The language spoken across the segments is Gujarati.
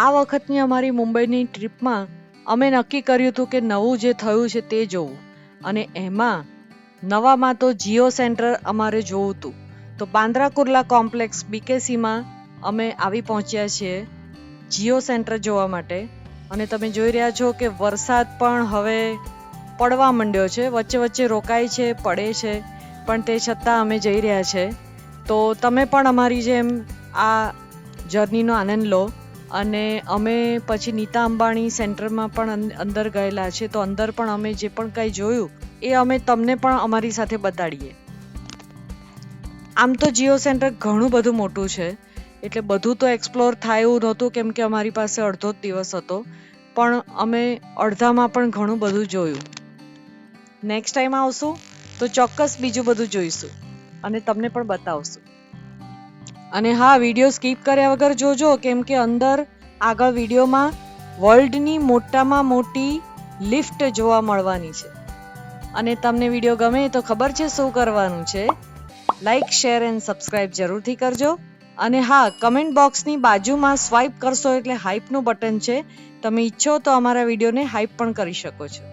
આ વખતની અમારી મુંબઈની ટ્રીપમાં અમે નક્કી કર્યું હતું કે નવું જે થયું છે તે જોવું, અને એમાં નવામાં તો જીઓ સેન્ટર અમારે જોવું હતું. તો બાંદ્રા કુર્લા કોમ્પ્લેક્સ BKCમાં અમે આવી પહોંચ્યા છીએ જીઓ સેન્ટર જોવા માટે. અને તમે જોઈ રહ્યા છો કે વરસાદ પણ હવે પડવા માંડ્યો છે, વચ્ચે વચ્ચે રોકાય છે, પડે છે, પણ તે છતાં અમે જઈ રહ્યા છે. તો તમે પણ અમારી જેમ આ જર્નીનો આનંદ લો. અને અમે પછી નીતા અંબાણી સેન્ટરમાં પણ અંદર ગયેલા છે, તો અંદર પણ અમે જે પણ કંઈ જોયું એ અમે તમને પણ અમારી સાથે બતાડીએ. આમ તો જીઓ સેન્ટર ઘણું બધું મોટું છે, એટલે બધું તો એક્સપ્લોર થાય એવું નહોતું, કેમ કે અમારી પાસે અડધો જ દિવસ હતો, પણ અમે અડધામાં પણ ઘણું બધું જોયું. નેક્સ્ટ ટાઈમ આવશું તો ચોક્કસ બીજું બધું જોઈશું અને તમને પણ બતાવશું. અને હા, વિડીયો સ્કીપ કર્યા વગર જોજો, કેમ કે અંદર આગળ વિડીયોમાં વર્લ્ડની મોટામાં મોટી લિફ્ટ જોવા મળવાની છે. અને તમને વિડીયો ગમે તો ખબર છે શું કરવાનું છે? લાઈક, શેર એન્ડ સબસ્ક્રાઇબ જરૂરથી કરજો. અને હા, કમેન્ટ બોક્સની બાજુમાં સ્વાઇપ કરશો એટલે હાઇપનું બટન છે, તમે ઈચ્છો તો અમારા વિડીયોને હાઇપ પણ કરી શકો છો.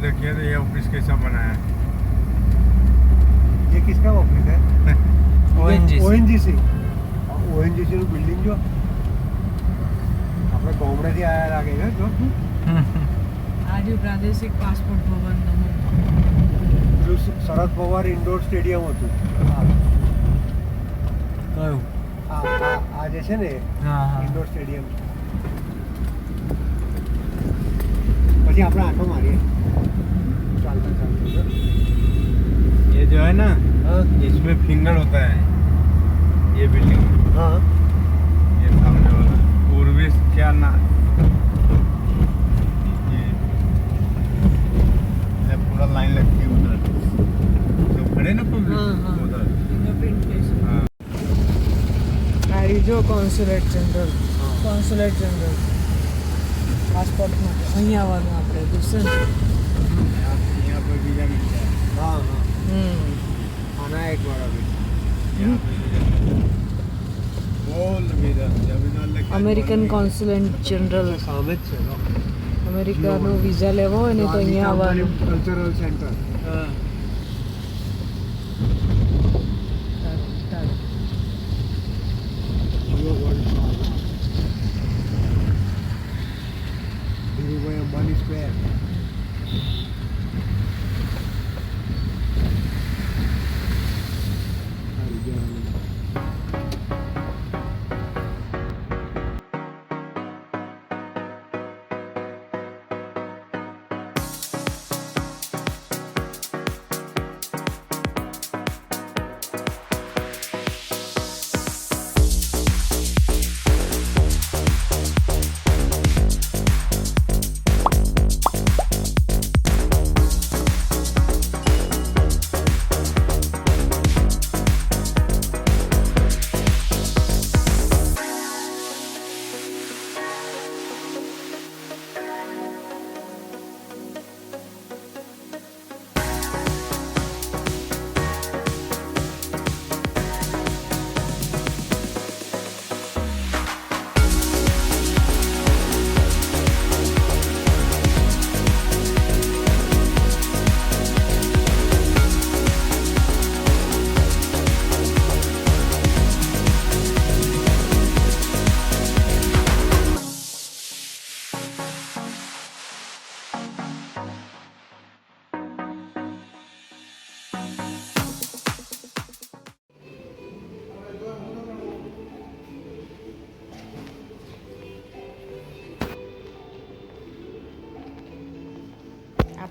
देखिए तो ये ऑफिस कैसा बना है। ये किसका ऑफिस है? ONGC ONGC નું બિલ્ડિંગ જો આપણે ગામડેથી આયા લાગે છે જો. આજે પ્રાદેશિક પાસપોર્ટ ભવન પેલું શરદ પવાર ઇન્ડોર સ્ટેડિયમ હતું. કયું? આ જે છે ને ઇન્ડોર સ્ટેડિયમ. પછી આપણે આંટો મારીએ ચાલતા ચાલતા. ये जो है ना, इसमें फिंगर होता है ये बिल्डिंग, हाँ ये सामने वाला पूर्वी क्या ना, ये पूरा लाइन लगती है उधर जो खड़े ना उधर। हाँ, જો consulate general, consulate general passport માટે અહીં આવવાનું આપણે દુસર. यहाँ पे वीजा मिलता है। हाँ हाँ आना एक बार अभी. यहाँ पे वीजा मिलता है। बोल वीजा जब इधर लेके અમેરિકન કોન્સ્યુલેટ જનરલ, સામે જ છે નો અમેરિકાનો વિઝા લેવો હોય ને તો અહીંયા આવવાનું. Cultural centre. Jio world Dhirubhai Ambani square.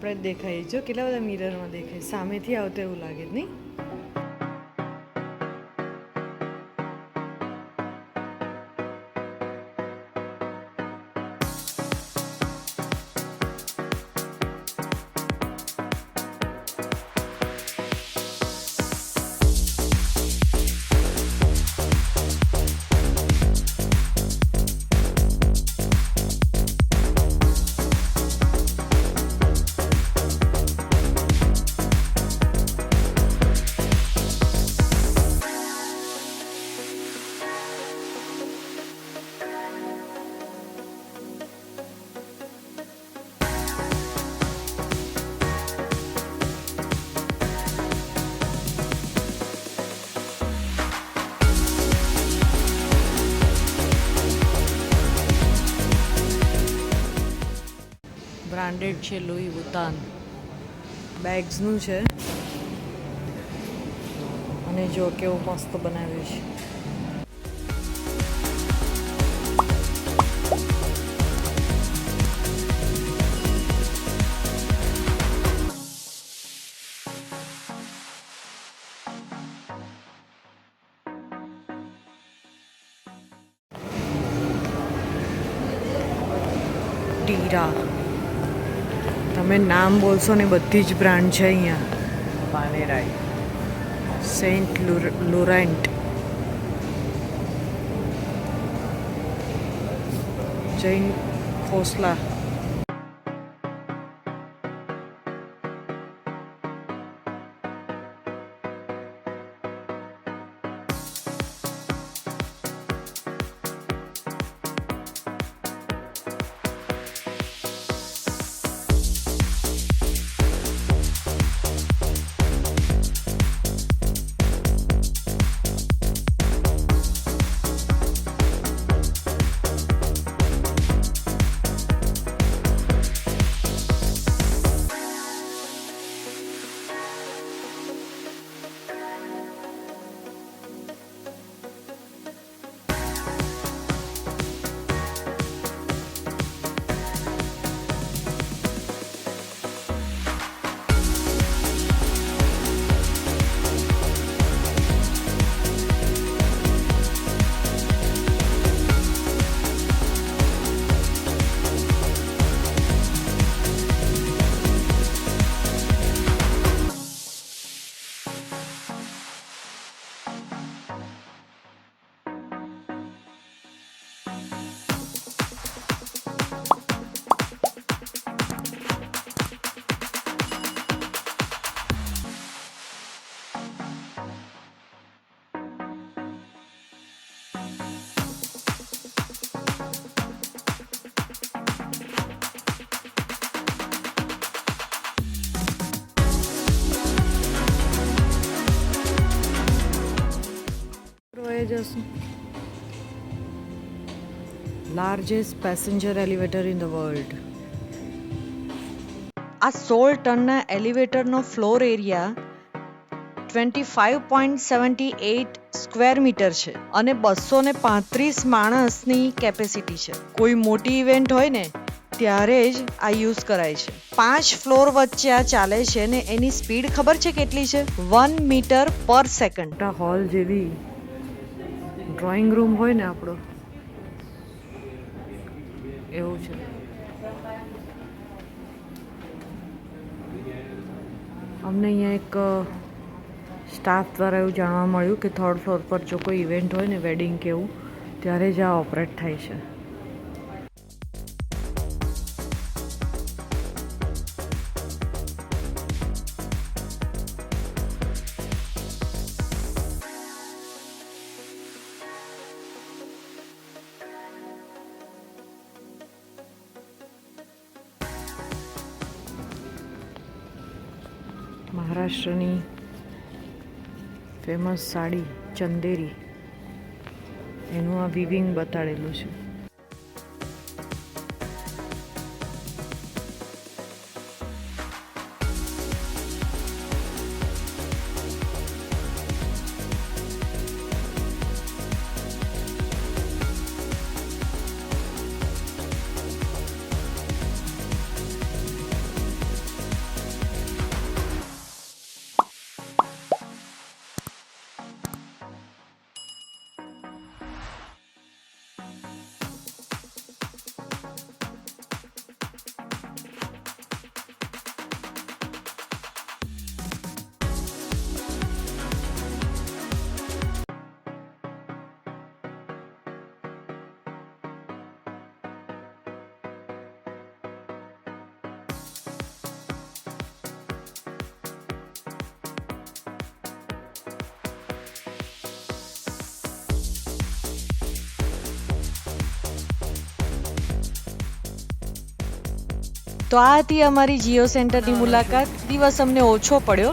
આપણે જ દેખાય. જો કેટલા બધા મિરરમાં દેખાય, સામેથી આવતો એવું લાગે નહીં? બ્રાન્ડેડ છે લુઈ વુતાન, બેગ્સનું છે અને જો કેવું મસ્ત બનાવ્યું છે. ટીરા, તમે નામ બોલશો ને બધી જ બ્રાન્ડ છે અહીંયા. પાનેરાઈ, સેન્ટ લોરેન્ટ, જૈન ખોસલા. જશું. Largest passenger elevator in the world. આ 16 ટનના એલિવેટરનો ફ્લોર એરિયા 25.78 સ્ક્વેર મીટર છે અને 235 માણસની કેપેસિટી છે. કોઈ મોટી ઇવેન્ટ હોય ને ત્યારે જ આ યુઝ કરાય છે. 5 ફ્લોર વચ્ચે આ ચાલે છે ને એની સ્પીડ ખબર છે કેટલી છે? 1 મીટર પર સેકન્ડ. હોલ જેવી ડ્રોઈંગ રૂમ હોય ને આપણો એવું છે. અમને અહીંયા એક સ્ટાફ દ્વારા એવું જાણવા મળ્યું કે 3rd ફ્લોર પર જો કોઈ ઇવેન્ટ હોય ને વેડિંગ કે એવું ત્યારે જ આ ઓપરેટ થાય છે. મહારાષ્ટ્રની ફેમસ સાડી ચંદેરી એનું આ વિવિંગ બતાડેલું છે. તો આ હતી અમારી જીઓ સેન્ટરની મુલાકાત. દિવસ અમને ઓછો પડ્યો.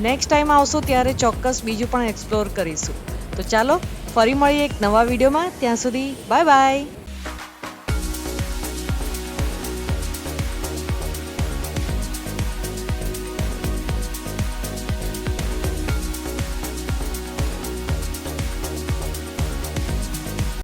નેક્સ્ટ ટાઈમ આવશું ત્યારે ચોક્કસ બીજું પણ એક્સપ્લોર કરીશું. તો ચાલો ફરી મળીએ એક નવા વિડીયોમાં. ત્યાં સુધી બાય બાય.